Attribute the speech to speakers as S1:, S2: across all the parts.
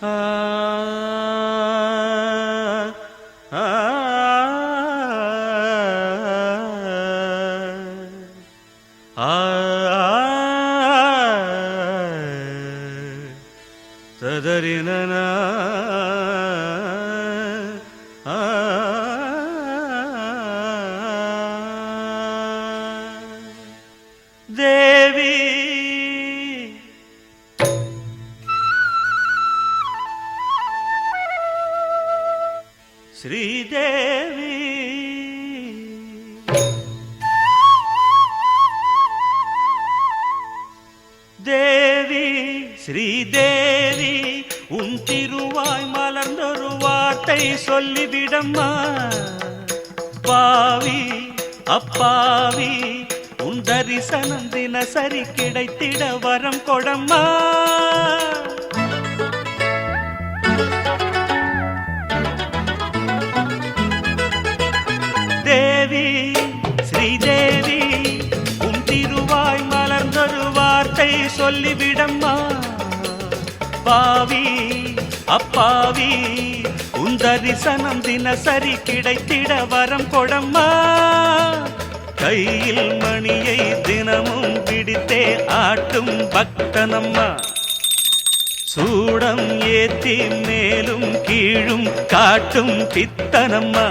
S1: ஆ ஆ ஆ ததரினன தேவி ஸ்ரீதேவி தேவி ஸ்ரீதேவி உன் திருவாய் மலர்ந்தொரு வார்த்தை சொல்லிவிடம்மா. பாவி அப்பாவி உன் தரிசனம் தினசரி கிடைத்திட வரம் கொடம்மா. தேவி ஸ்ரீதேவி உன் திருவாய் மலர்ந்தொரு வார்த்தை சொல்லிவிடம்மா. பாவி அப்பாவி உன் தரிசனம் தினசரி கிடைத்திட வரம் கொடம்மா. கையில் மணியை தினமும் பிடித்தே ஆட்டும் பக்தனம்மா. சூடம் ஏத்தி மேலும் கீழும் காட்டும் பித்தனம்மா.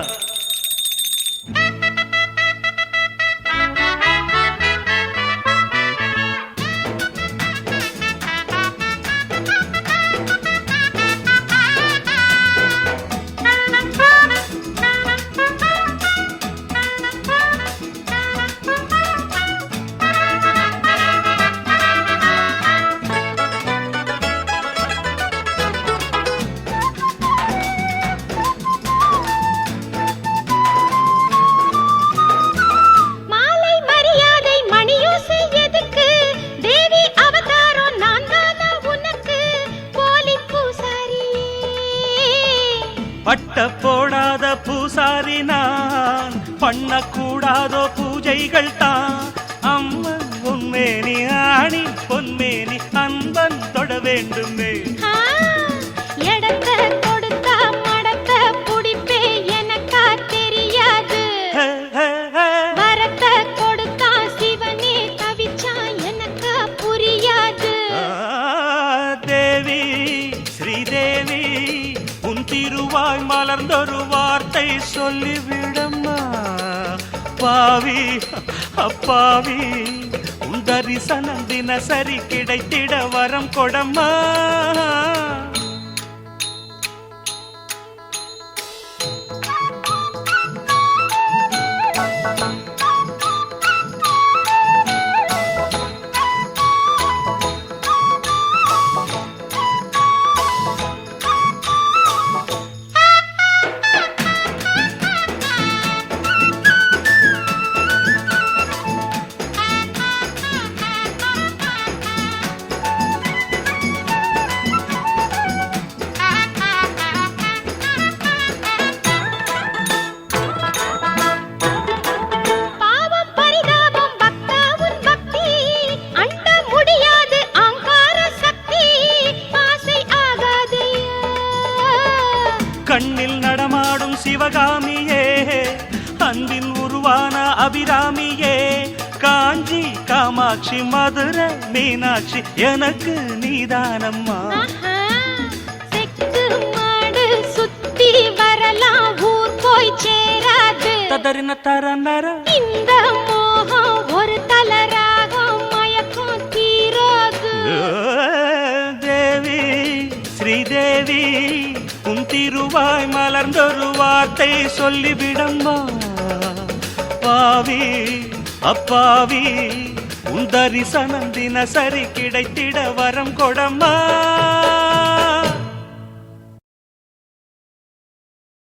S1: பட்ட போடாத பூசாரி நான், பண்ணக்கூடாதோ பூஜைகள் தான். அம்மன் உன்மேனி ஆணி பொன்மேனி அன்பன் தொட வேண்டுமே.
S2: எடத்த கொடுத்தா மடத்த புடிப்பே எனக்கா தெரியாது. வரத்த கொடுத்தா சிவனே தவிச்சா எனக்கா புரியாது.
S1: தேவி ஸ்ரீதேவி உன் திருவாய் மலர்ந்தொரு வார்த்தை சொல்லிவிடம்மா. பாவி அப்பாவி உன் தரிசனம் தினசரி கிடைத்திட வரம் கொடம்மா. கண்ணில் நடமாடும் சிவகாமியே, அன்பின் உருவான அபிராமியே, காஞ்சி காமாட்சி மதுரை மீனாட்சி எனக்கு நீதானம்மா.
S2: செக்கு மாடு சுத்தி வரலாம் ஊர் போய் சேராது.
S1: ததறின தரநர
S2: இந்த மோகம் ஒரு தலராகம் மயக்கம் தீராது.
S1: தேவி ஸ்ரீதேவி உன் திருவாய் மலர்ந்தொரு வார்த்தை சொல்லிவிடம்மா. பாவி அப்பாவி உன் தரிசனம் தினசரி கிடைத்திட வரம் கொடம்மா.